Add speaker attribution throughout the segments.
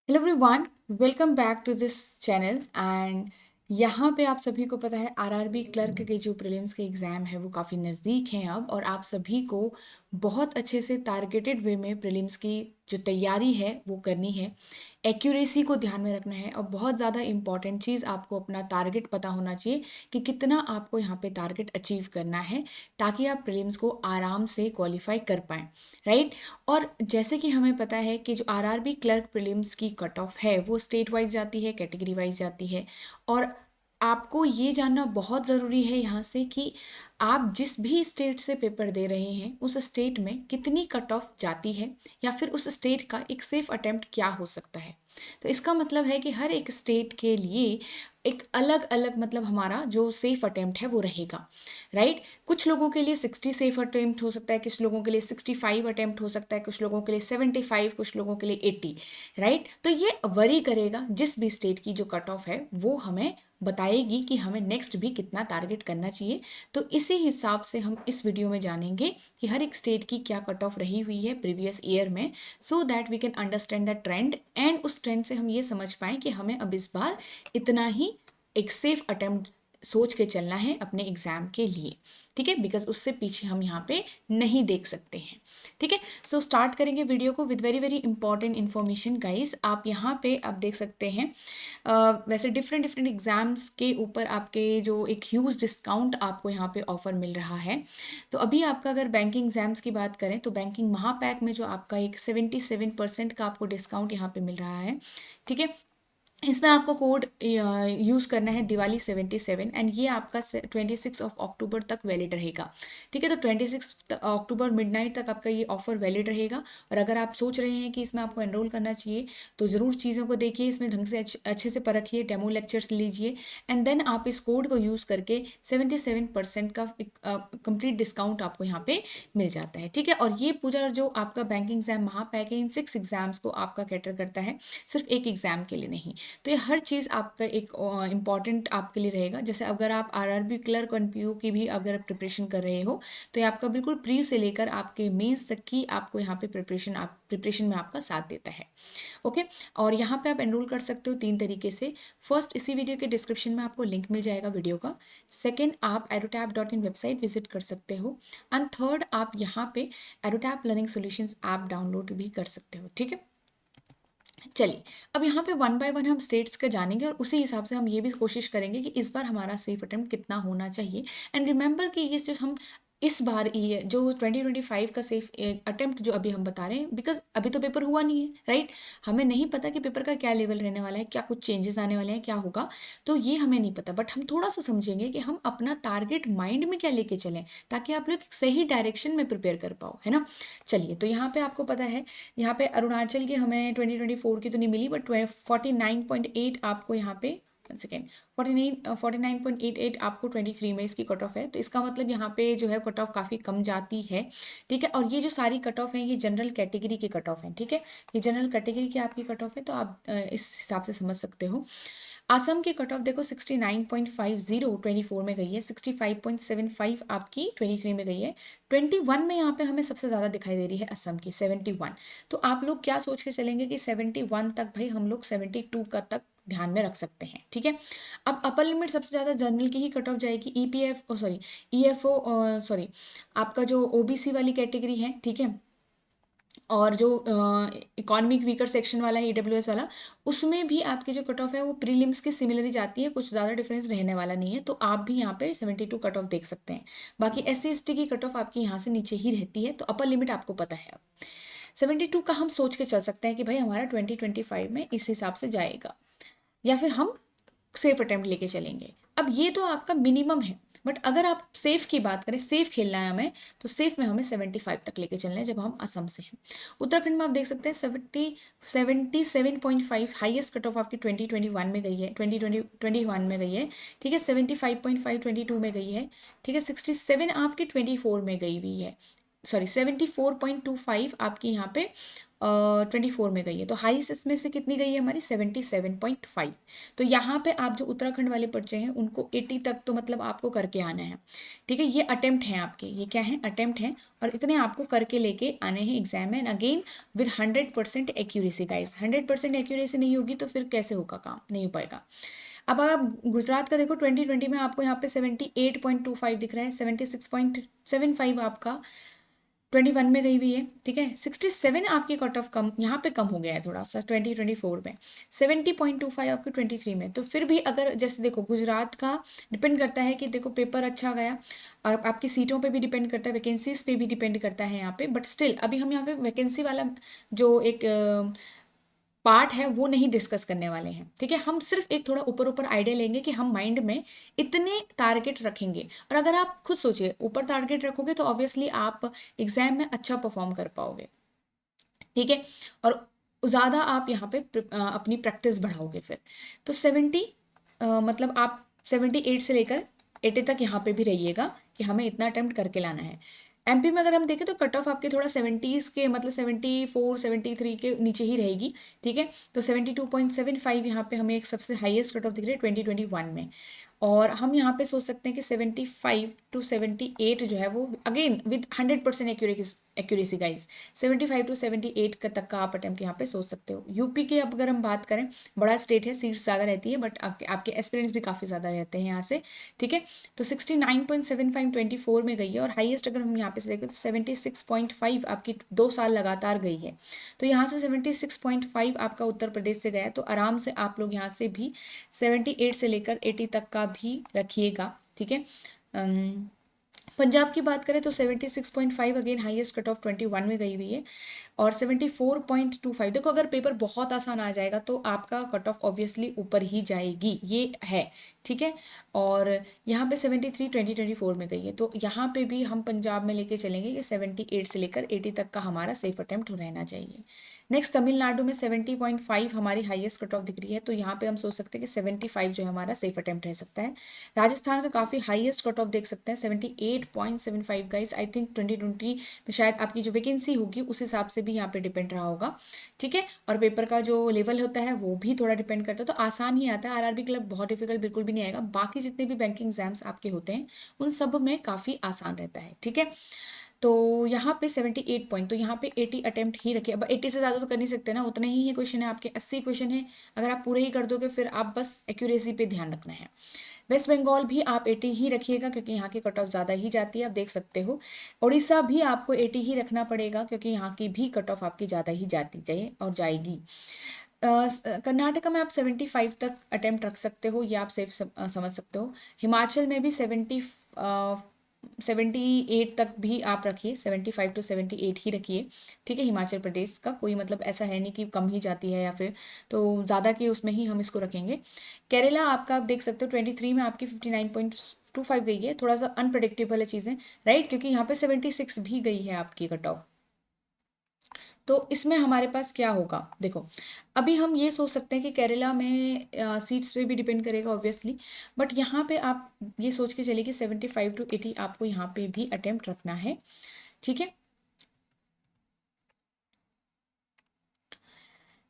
Speaker 1: Hello everyone, welcome back to this channel. And यहाँ पे आप सभी को पता है आरआरबी क्लर्क के जो प्रीलिम्स के एग्ज़ाम है वो काफ़ी नज़दीक हैं अब, और आप सभी को बहुत अच्छे से टारगेटेड वे में प्रीलिम्स की जो तैयारी है वो करनी है। एक्यूरेसी को ध्यान में रखना है, और बहुत ज़्यादा इंपॉर्टेंट चीज़ आपको अपना टारगेट पता होना चाहिए कि कितना आपको यहाँ पे टारगेट अचीव करना है, ताकि आप प्रीलिम्स को आराम से क्वालिफाई कर पाएँ, राइट। और जैसे कि हमें पता है कि जो आरआरबी क्लर्क प्रीलिम्स की कट ऑफ है वो स्टेट वाइज जाती है, कैटेगरी वाइज जाती है। और आपको ये जानना बहुत ज़रूरी है यहाँ से कि आप जिस भी स्टेट से पेपर दे रहे हैं उस स्टेट में कितनी कट ऑफ जाती है, या फिर उस स्टेट का एक सेफ अटेम्प्ट क्या हो सकता है। तो इसका मतलब है कि हर एक स्टेट के लिए एक अलग अलग मतलब हमारा जो सेफ अटेम्प्ट है वो रहेगा, राइट। कुछ लोगों के लिए 60 सेफ अटेम्प्ट हो सकता है, कुछ लोगों के लिए 65 अटेम्प्ट हो सकता है, कुछ लोगों के लिए 75, कुछ लोगों के लिए 80, राइट। तो ये वरी करेगा, जिस भी स्टेट की जो कट ऑफ है वो हमें बताएगी कि हमें नेक्स्ट भी कितना टारगेट करना चाहिए। तो इसी हिसाब से हम इस वीडियो में जानेंगे कि हर एक स्टेट की क्या कट ऑफ रही हुई है प्रीवियस ईयर में, so that we can understand the trend, and उस ट्रेंड से हम ये समझ पाएँ कि हमें अब इस बार इतना ही एक सेफ अटेम्प्ट सोच के चलना है अपने एग्जाम के लिए, ठीक है। बिकॉज उससे पीछे हम यहाँ पे नहीं देख सकते हैं, ठीक है। सो स्टार्ट करेंगे वीडियो को with very very important information guys. आप यहाँ पे आप देख सकते हैं वैसे डिफरेंट डिफरेंट एग्जाम्स के ऊपर आपके जो एक ह्यूज डिस्काउंट आपको यहाँ पे ऑफर मिल रहा है। तो अभी आपका अगर बैंकिंग एग्जाम्स की बात करें तो बैंकिंग महापैक में जो आपका एक 77% का आपको डिस्काउंट यहाँ पे मिल रहा है, ठीक है। इसमें आपको कोड यूज़ करना है दिवाली 77, एंड ये आपका 26 अक्टूबर तक वैलिड रहेगा, ठीक है। तो 26 अक्टूबर मिडनाइट तक आपका ये ऑफर वैलिड रहेगा। और अगर आप सोच रहे हैं कि इसमें आपको एनरोल करना चाहिए तो ज़रूर चीज़ों को देखिए, इसमें ढंग से अच्छे से परखिए, डेमो लेक्चर्स लीजिए, एंड देन आप इस कोड को यूज़ करके 77% का कंप्लीट डिस्काउंट आपको यहाँ पे मिल जाता है, ठीक है। और ये पूरा जो आपका बैंकिंग एग्जाम महापैक है इन 6 एग्जाम्स को आपका कैटर करता है, सिर्फ एक एग्जाम के लिए नहीं। तो ये हर चीज़ आपका एक इम्पॉर्टेंट आपके लिए रहेगा। जैसे अगर आप आरआरबी क्लर्क और पीओ की भी अगर प्रिपरेशन कर रहे हो तो ये आपका बिल्कुल प्री से लेकर आपके मेंस तक की आपको यहाँ पे प्रिपरेशन में आपका साथ देता है, ओके। और यहाँ पे आप एनरोल कर सकते हो 3 तरीके से। फर्स्ट, इसी वीडियो के डिस्क्रिप्शन में आपको लिंक मिल जाएगा वीडियो का। सेकेंड, आप एडोटैप.in वेबसाइट विजिट कर सकते हो। एंड थर्ड, आप यहाँ पे एडोटैप लर्निंग सॉल्यूशंस ऐप डाउनलोड भी कर सकते हो, ठीक है। चलिए, अब यहाँ पे वन बाय वन हम स्टेट्स का जानेंगे, और उसी हिसाब से हम ये भी कोशिश करेंगे कि इस बार हमारा सेफ अटेम्प्ट कितना होना चाहिए। एंड रिमेंबर कि ये जो हम इस बार ये जो 2025 का सेफ अटेम्प्ट जो अभी हम बता रहे हैं, बिकॉज अभी तो पेपर हुआ नहीं है, राइट। हमें नहीं पता कि पेपर का क्या लेवल रहने वाला है, क्या कुछ चेंजेस आने वाले हैं, क्या होगा, तो ये हमें नहीं पता। बट हम थोड़ा सा समझेंगे कि हम अपना टारगेट माइंड में क्या लेके चलें, ताकि आप लोग सही डायरेक्शन में प्रिपेयर कर पाओ, है ना। चलिए, तो यहाँ पे आपको पता है, यहाँ पे अरुणाचल की हमें 2024 की तो नहीं मिली, बट 49.8 आपको यहाँ पे, वन सेकेंड, 49.88 आपको 23 में इसकी कट ऑफ है। तो इसका मतलब यहाँ पे जो है कट ऑफ काफ़ी कम जाती है, ठीक है। और ये जो सारी कट ऑफ है ये जनरल कैटेगरी की कट ऑफ है, ठीक है। ये जनरल कैटेगरी की आपकी कट ऑफ है, तो आप इस हिसाब से समझ सकते हो। असम की कट ऑफ देखो 69.50 24 में गई है, 65.75 आपकी 23 में गई है, 21 में यहाँ पे हमें सबसे ज़्यादा दिखाई दे रही है असम की 71। तो आप लोग क्या सोच के चलेंगे कि 71 तक भाई हम लोग 72 का तक ध्यान में रख सकते हैं, ठीक है। अब अपर लिमिट सबसे ज़्यादा जनरल की ही कट ऑफ जाएगी, ईपीएफ सॉरी ईएफओ सॉरी आपका जो ओबीसी वाली कैटेगरी है, ठीक है। और जो इकोनॉमिक वीकर सेक्शन वाला है ईडब्ल्यूएस वाला, उसमें भी आपकी जो कट ऑफ है वो प्रीलिम्स के सिमिलर ही जाती है, कुछ ज़्यादा डिफरेंस रहने वाला नहीं है। तो आप भी यहाँ पे 72 कट ऑफ देख सकते हैं। बाकी SC ST की कट ऑफ आपकी यहाँ से नीचे ही रहती है, तो अपर लिमिट आपको पता है। अब 72 का हम सोच के चल सकते हैं कि भाई हमारा 2025 में इस हिसाब से जाएगा, या फिर हम सेफ अटेम्प्ट लेके चलेंगे। अब ये तो आपका मिनिमम है, बट अगर आप सेफ की बात करें, सेफ खेलना है हमें, तो सेफ में हमें 75 तक लेके चलना है जब हम असम से हैं। उत्तराखंड में आप देख सकते हैं 77.5 हाईएस्ट कट ऑफ आपकी 2021 में गई है, 2021 में गई है, ठीक है। 75.5 22 में गई है, ठीक है। 67 आपकी 24 में गई हुई है, सॉरी 74.25 आपकी यहाँ पे 24 में गई है। तो हाईएस्ट इसमें से कितनी गई है हमारी 77.5। तो यहाँ पे आप जो उत्तराखंड वाले बच्चे हैं उनको 80 तक तो मतलब आपको करके आना है, ठीक है। ये अटेम्प्ट हैं आपके, ये क्या है, अटेम्प्ट हैं, और इतने आपको करके लेके आने हैं एग्जाम में, and again with 100% accuracy guys. 100% accuracy नहीं होगी तो फिर कैसे होगा काम, नहीं हो पाएगा। अब अगर आप गुजरात का देखो 2020 में आपको यहाँ पे 78.25 दिख रहा है, 76.75 आपका 21 में गई हुई है, ठीक है। 67 आपकी कट ऑफ कम यहाँ पे कम हो गया है थोड़ा सा 2024 में, 70.25 आपके 23 में। तो फिर भी अगर जैसे देखो गुजरात का डिपेंड करता है कि देखो पेपर अच्छा गया, आपकी सीटों पे भी डिपेंड करता है, वैकेंसीज पे भी डिपेंड करता है यहाँ पे, बट स्टिल अभी हम यहाँ पे वैकेंसी वाला जो एक पार्ट है वो नहीं डिस्कस करने वाले हैं, ठीक है। हम सिर्फ एक थोड़ा ऊपर ऊपर आइडिया लेंगे कि हम माइंड में इतने टारगेट रखेंगे, और अगर आप खुद सोचिए ऊपर टारगेट रखोगे तो ऑब्वियसली आप एग्जाम में अच्छा परफॉर्म कर पाओगे, ठीक है। और ज़्यादा आप यहाँ पे अपनी प्रैक्टिस बढ़ाओगे फिर। तो 70 मतलब आप 78 से लेकर 80 तक यहाँ पे भी रहिएगा कि हमें इतना अटेम्प्ट करके लाना है। एमपी में अगर हम देखें तो कट ऑफ आपके थोड़ा 70s के मतलब 74 73 के नीचे ही रहेगी, ठीक है। तो 72.75 यहाँ पे हमें एक सबसे हाईएस्ट कट ऑफ दिख रही है 2021 में, और हम यहाँ पे सोच सकते हैं कि 75 to 78 जो है वो again with 100% accuracy guys, 75 to 78 का तक का आप अटेम्प्ट यहाँ पे सोच सकते हो। यूपी के अब अगर हम बात करें, बड़ा स्टेट है, सीट्स ज़्यादा रहती है, बट आपके एस्पिरेंट्स भी काफ़ी ज़्यादा रहते हैं यहाँ से, ठीक है। तो 69.75 24 में गई है, और हाईएस्ट अगर हम यहाँ पे से देखें तो 76.5 आपकी 2 साल लगातार गई है। तो यहाँ से 76.5 आपका उत्तर प्रदेश से गया, तो आराम से आप लोग यहाँ से भी 78 से लेकर 80 तक का भी रखिएगा, ठीक है। पंजाब की बात करें तो 76.5 अगेन हाईएस्ट कट ऑफ 21 में गई हुई है, और 74.25 देखो अगर पेपर बहुत आसान आ जाएगा तो आपका कट ऑफ ऑब्वियसली ऊपर ही जाएगी, ये है, ठीक है। और यहाँ पे 73 2024 में गई है, तो यहाँ पे भी हम पंजाब में लेके चलेंगे कि 78 से लेकर 80 तक का हमारा सेफ अटेम्प्ट रहना चाहिए। नेक्स्ट तमिलनाडु में 70.5 हमारी हाईएस्ट कट ऑफ दिख रही है, तो यहाँ पे हम सोच सकते हैं कि 75 जो है हमारा सेफ अटेम्प्ट रह सकता है। राजस्थान का काफ़ी हाईएस्ट कट ऑफ देख सकते हैं 78.75 गाइस, आई थिंक 2020 में शायद आपकी जो वैकेंसी होगी उस हिसाब से भी यहाँ पे डिपेंड रहा होगा, ठीक है। और पेपर का जो लेवल होता है वो भी थोड़ा डिपेंड करता है, तो आसान ही आता है। आरआरबी क्लर्क बहुत डिफिकल्ट बिल्कुल भी नहीं आएगा, बाकी जितने भी बैंकिंग एग्जाम्स आपके होते हैं उन सब में काफ़ी आसान रहता है, ठीक है। तो यहाँ पे 78 पॉइंट, तो यहाँ पे 80 अटेम्प्ट ही रखिए। अब 80 से ज़्यादा तो कर नहीं सकते ना, उतने ही क्वेश्चन है आपके, 80 क्वेश्चन है, अगर आप पूरे ही कर दोगे फिर आप बस एक्यूरेसी पे ध्यान रखना है। वेस्ट बंगाल भी आप 80 ही रखिएगा क्योंकि यहाँ की कट ऑफ ज़्यादा ही जाती है, आप देख सकते हो। उड़ीसा भी आपको 80 ही रखना पड़ेगा क्योंकि यहाँ की भी कट ऑफ आपकी ज़्यादा ही जाती जाए और जाएगी। कर्नाटका में आप 75 तक अटेम्प्ट रख सकते हो, ये आप सेफ समझ सकते हो। हिमाचल में भी 78 तक भी आप रखिए, 75 to 78 ही रखिए, ठीक है। हिमाचल प्रदेश का कोई मतलब ऐसा है नहीं कि कम ही जाती है या फिर तो ज़्यादा के उसमें ही हम इसको रखेंगे। केरला आपका आप देख सकते हो 23 में आपकी 59.25 गई है, थोड़ा सा अनप्रडिक्टेबल है चीज़ें, राइट, क्योंकि यहाँ पे 76 भी गई है आपकी कट ऑफ। तो इसमें हमारे पास क्या होगा, देखो अभी हम ये सोच सकते हैं कि केरला में सीट्स पे भी डिपेंड करेगा ऑब्वियसली, बट यहाँ पे आप ये सोच के चलिए कि 75 to 80 आपको यहाँ पे भी अटेम्प्ट रखना है, ठीक है।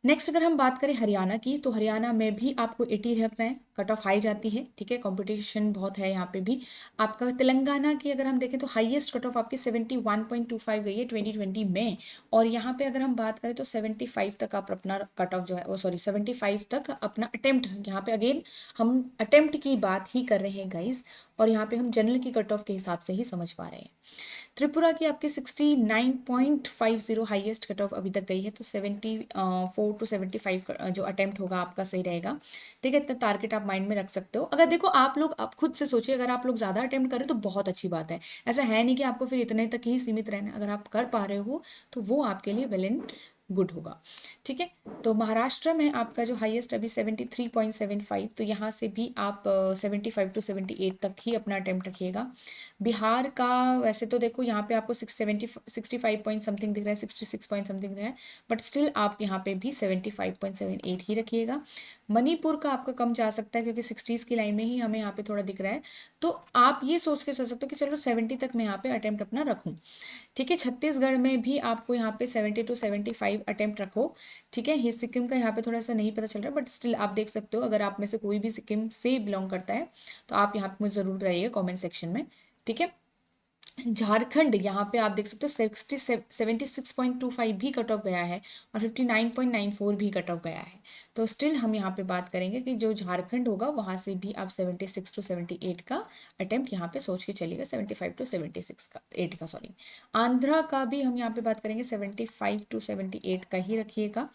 Speaker 1: नेक्स्ट अगर हम बात करें हरियाणा की, तो हरियाणा में भी आपको 80 रखना है, कट ऑफ हाई जाती है, ठीक है, कंपटीशन बहुत है यहाँ पे भी। आपका तेलंगाना की अगर हम देखें तो हाईएस्ट कट ऑफ आपकी 71.25 गई है 2020 में, और यहाँ पे अगर हम बात करें तो 75 तक आप अपना कट ऑफ जो है वो सॉरी 75 तक अपना अटेम्प्ट, यहाँ पे अगेन हम अटेम्प्ट की बात ही कर रहे हैं गाइज, और यहाँ पे हम जनरल की कट ऑफ के हिसाब से ही समझ पा रहे हैं। त्रिपुरा की आपकी 69.50 हाईएस्ट कट ऑफ अभी तक गई है, तो 74 to 75 जो अटेम्प्ट होगा आपका सही रहेगा, ठीक है। इतना टारगेट आप माइंड में रख सकते हो। अगर देखो आप लोग आप खुद से सोचिए, अगर आप लोग ज़्यादा अटेम्प्ट करें तो बहुत अच्छी बात है, ऐसा है नहीं कि आपको फिर इतने तक ही सीमित रहना है, अगर आप कर पा रहे हो तो वो आपके लिए वेल एंड गुड होगा, ठीक है। तो महाराष्ट्र में आपका जो हाईएस्ट अभी 73.75, तो यहाँ से भी आप 75 to 78 तक ही अपना अटेम्प्ट रखिएगा। बिहार का वैसे तो देखो यहाँ पे आपको 65 पॉइंट समथिंग दिख रहा है, 66 पॉइंट समथिंग दिख रहा है, बट स्टिल आप यहाँ पे भी 75.78 ही रखिएगा। मणिपुर का आपका कम जा सकता है क्योंकि 60s की लाइन में ही हमें यहाँ पे थोड़ा दिख रहा है, तो आप ये सोच के चल सकते हो कि चलो 70 तक मैं यहाँ पे अटेम्प्ट अपना रखूँ, ठीक है। छत्तीसगढ़ में भी आपको यहाँ पे 70 to 75 75 अटेम्प्ट रखो, ठीक है। ये सिक्किम का यहाँ पे थोड़ा सा नहीं पता चल रहा है, बट स्टिल आप देख सकते हो। अगर आप में से कोई भी सिक्किम से बिलोंग करता है तो आप यहाँ पे मुझे ज़रूर बताइएगा कॉमेंट सेक्शन में, ठीक है। झारखंड यहाँ पे आप देख सकते हो 76.25 भी कट ऑफ गया है और 59.94 भी कट ऑफ गया है। तो स्टिल हम यहाँ पे बात करेंगे कि जो झारखंड होगा वहाँ से भी आप 76 to 78 का अटेम्प्ट यहाँ पे सोच के चलिएगा, 75 to 76 का 8 का सॉरी। आंध्रा का भी हम यहाँ पे बात करेंगे 75 to 78 का ही रखिएगा।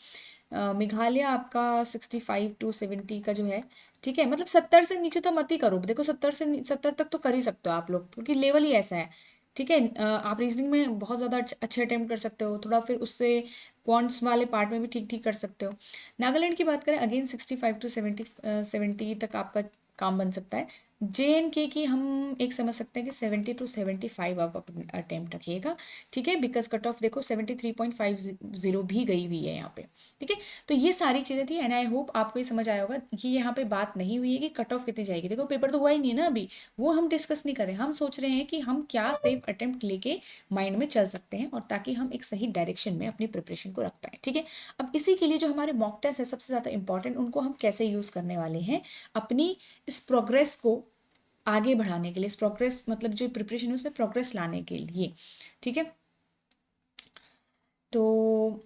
Speaker 1: मेघालय आपका 65 to 70 का जो है, ठीक है। मतलब 70 से नीचे तो मत ही करो, देखो 70 तक तो कर ही सकते हो आप लोग, क्योंकि लेवल ही ऐसा है, ठीक है। आप रीजनिंग में बहुत ज़्यादा अच्छे अटेम्प्ट कर सकते हो, थोड़ा फिर उससे क्वांट्स वाले पार्ट में भी ठीक ठीक कर सकते हो। नागालैंड की बात करें अगेन 65 to 70 तक आपका काम बन सकता है। JNK की हम एक समझ सकते हैं कि 70 to 75 आप अटेम्प्ट रखिएगा, ठीक है। बिकॉज कट ऑफ देखो 73.50 भी गई हुई है यहाँ पे, ठीक है। तो ये सारी चीज़ें थी एंड आई होप आपको ये समझ आया होगा। ये यहाँ पे बात नहीं हुई है कि कट ऑफ कितनी जाएगी, देखो पेपर तो हुआ ही नहीं है ना अभी, वो हम डिस्कस नहीं कर रहे हैं। हम सोच रहे हैं कि हम क्या सेफ अटेम्प्ट लेके माइंड में चल सकते हैं और ताकि हम एक सही डायरेक्शन में अपनी प्रिपरेशन को रख पाए, ठीक है। अब इसी के लिए जो हमारे मॉक टेस्ट है सबसे ज़्यादा इंपॉर्टेंट, उनको हम कैसे यूज़ करने वाले हैं अपनी इस प्रोग्रेस को आगे बढ़ाने के लिए, इस प्रोग्रेस मतलब जो प्रिपरेशन है उसमें प्रोग्रेस लाने के लिए, ठीक है। तो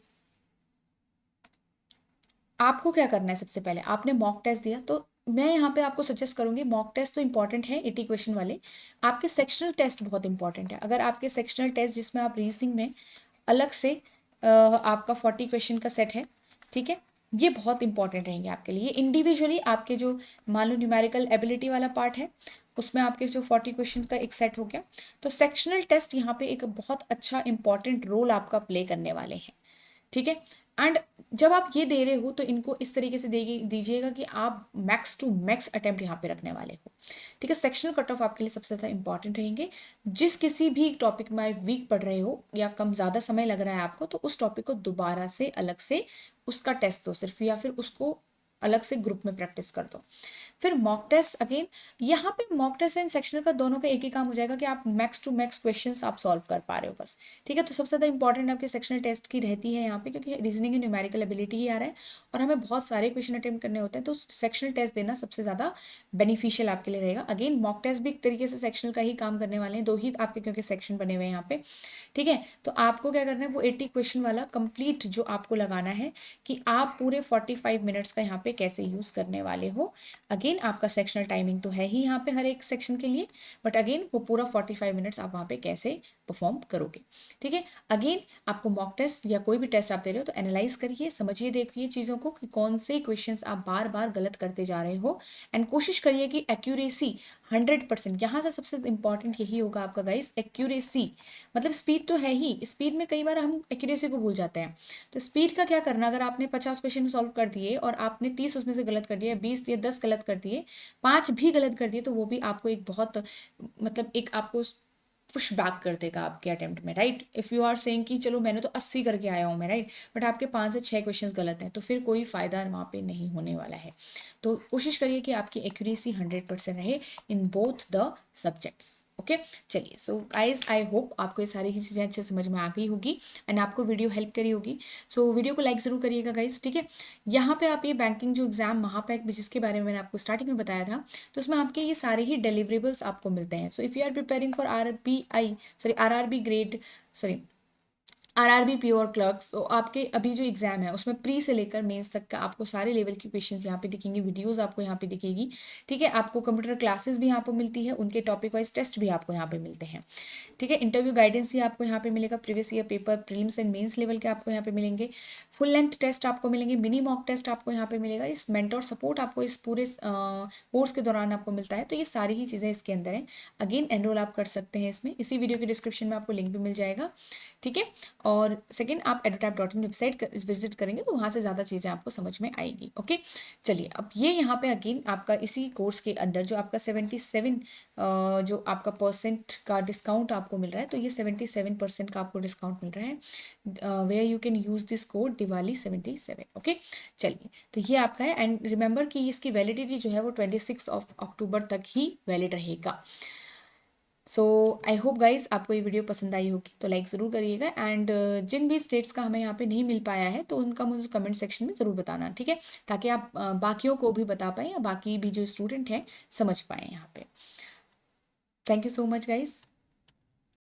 Speaker 1: आपको क्या करना है, सबसे पहले आपने मॉक टेस्ट दिया तो मैं यहाँ पे आपको सजेस्ट करूंगी, मॉक टेस्ट तो इंपॉर्टेंट है 80 क्वेश्चन वाले, आपके सेक्शनल टेस्ट बहुत इंपॉर्टेंट है। अगर आपके सेक्शनल टेस्ट जिसमें आप रीजनिंग में अलग से आपका 40 क्वेश्चन का सेट है, ठीक है, ये बहुत इंपॉर्टेंट रहेंगे आपके लिए। इंडिविजुअली आपके जो मान लो न्यूमेरिकल एबिलिटी वाला पार्ट है उसमें आपके जो 40 क्वेश्चन का एक सेट हो गया, तो सेक्शनल टेस्ट यहाँ पे एक बहुत अच्छा इंपॉर्टेंट रोल आपका प्ले करने वाले हैं, ठीक है। एंड जब आप ये दे रहे हो तो इनको इस तरीके से दीजिएगा कि आप मैक्स टू मैक्स अटेम्प्ट यहाँ पे रखने वाले हो, ठीक है। सेक्शनल कट ऑफ आपके लिए सबसे ज़्यादा इंपॉर्टेंट रहेंगे। जिस किसी भी टॉपिक में आप वीक पढ़ रहे हो या कम ज़्यादा समय लग रहा है आपको, तो उस टॉपिक को दोबारा से अलग से उसका टेस्ट दो सिर्फ, या फिर उसको अलग से ग्रुप में प्रैक्टिस कर दो। फिर मॉक टेस्ट अगेन, यहाँ पे मॉक टेस्ट एंड सेक्शनल का दोनों का एक ही काम हो जाएगा कि आप मैक्स टू मैक्स क्वेश्चंस आप सॉल्व कर पा रहे हो बस, ठीक है। तो सबसे ज़्यादा इंपॉर्टेंट आपके सेक्शनल टेस्ट की रहती है यहाँ पे, क्योंकि रीजनिंग एंड न्यूमेरिकल एबिलिटी ही आ रहा है और हमें बहुत सारे क्वेश्चन अटेम्प्ट करने होते हैं, तो सेक्शनल टेस्ट देना सबसे ज़्यादा बेनिफिशियल आपके लिए रहेगा। अगेन मॉक टेस्ट भी एक तरीके से सेक्शनल का ही काम करने वाले हैं, दो ही आपके क्योंकि सेक्शन बने हुए हैं यहाँ पे, ठीक है। तो आपको क्या करना है, वो 80 क्वेश्चन वाला कंप्लीट जो आपको लगाना है कि आप पूरे 45 मिनट्स का यहाँ पे कैसे यूज़ करने वाले हो। अगेन आपका सेक्शनल टाइमिंग तो है ही यहाँ पे हर एक सेक्शन के लिए, बट अगेन वो पूरा 45 मिनट्स आप वहाँ पे कैसे परफॉर्म करोगे, ठीक है। अगेन आपको मॉक टेस्ट या कोई भी टेस्ट आप दे रहे हो तो एनालाइज करिए, समझिए, देखिए चीज़ों को कि कौन से क्वेश्चंस आप बार बार गलत करते जा रहे हो एंड कोशिश करिए कि एक्यूरेसी 100%, यहाँ से सबसे इंपॉर्टेंट यही होगा आपका गाइस, एक्यूरेसी। मतलब स्पीड तो है ही, स्पीड में कई बार हम एक्यूरेसी को भूल जाते हैं। तो स्पीड का क्या करना, अगर आपने 50 क्वेश्चन सॉल्व कर दिए और आपने 30 उसमें से गलत कर दिया, 20 या 10 गलत कर दिए, 5 भी गलत कर दिए, तो वो भी आपको एक बहुत मतलब एक आपको पुश बैक कर देगा आपके अटेम्प्ट में, right. If you are saying कि चलो मैंने तो 80 करके आया हूँ मैं, राइट, बट आपके 5 से 6 क्वेश्चन गलत हैं, तो फिर कोई फ़ायदा वहाँ पे नहीं होने वाला है। तो कोशिश करिए कि आपकी एक्यूरेसी 100% रहे in both the subjects, okay. चलिए, सो गाइज आई होप आपको ये सारी ही चीज़ें अच्छे समझ में आ गई होगी एंड आपको वीडियो हेल्प करी होगी। सो वीडियो को लाइक ज़रूर करिएगा गाइज, ठीक है। यहाँ पे आप ये बैंकिंग जो एग्जाम महापैक जिसके बारे में मैंने आपको स्टार्टिंग में बताया था, तो उसमें आपके ये सारे ही डिलीवरेबल्स आपको मिलते हैं। So if you are preparing for RRB grade sorry RRB PO clerks, तो आपके अभी जो एग्जाम है उसमें प्री से लेकर मेंस तक का आपको सारे लेवल की क्वेश्चंस यहाँ पे दिखेंगे, वीडियोस आपको यहाँ पे दिखेगी, ठीक है। आपको कंप्यूटर क्लासेस भी यहाँ पे मिलती है, उनके टॉपिक वाइज टेस्ट भी आपको यहाँ पे मिलते हैं, ठीक है। इंटरव्यू गाइडेंस भी आपको यहाँ पे मिलेगा, previous year paper prelims and mains level के आपको यहाँ पे मिलेंगे, फुल लेंथ टेस्ट आपको मिलेंगे, मिनी मॉक टेस्ट आपको यहाँ पे मिलेगा, इस मेंटोर सपोर्ट आपको इस पूरे कोर्स के दौरान आपको मिलता है। तो ये सारी ही चीज़ें इसके अंदर हैं। अगेन एनरोल आप कर सकते हैं इसमें, इसी वीडियो के डिस्क्रिप्शन में आपको लिंक भी मिल जाएगा, ठीक है। और सेकंड, आप edutap.in वेबसाइट विजिट करेंगे तो वहाँ से ज़्यादा चीज़ें आपको समझ में आएगी, ओके। चलिए, अब ये यहाँ पे अगेन आपका इसी कोर्स के अंदर जो आपका 77 जो आपका परसेंट का डिस्काउंट आपको मिल रहा है, तो ये 77% का आपको डिस्काउंट मिल रहा है, where you can use this code Diwali 77, okay. चलिए, तो ये आपका है एंड रिमेंबर कि इसकी वैलिडिटी जो है वो 26 अक्टूबर तक ही वैलिड रहेगा। सो आई होप गाइस आपको ये वीडियो पसंद आई होगी, तो लाइक ज़रूर करिएगा एंड जिन भी स्टेट्स का हमें यहाँ पे नहीं मिल पाया है तो उनका मुझे कमेंट सेक्शन में ज़रूर बताना, ठीक है, ताकि आप बाकियों को भी बता पाएँ या बाकी भी जो स्टूडेंट हैं समझ पाएँ यहाँ पे। Thank you so much guys.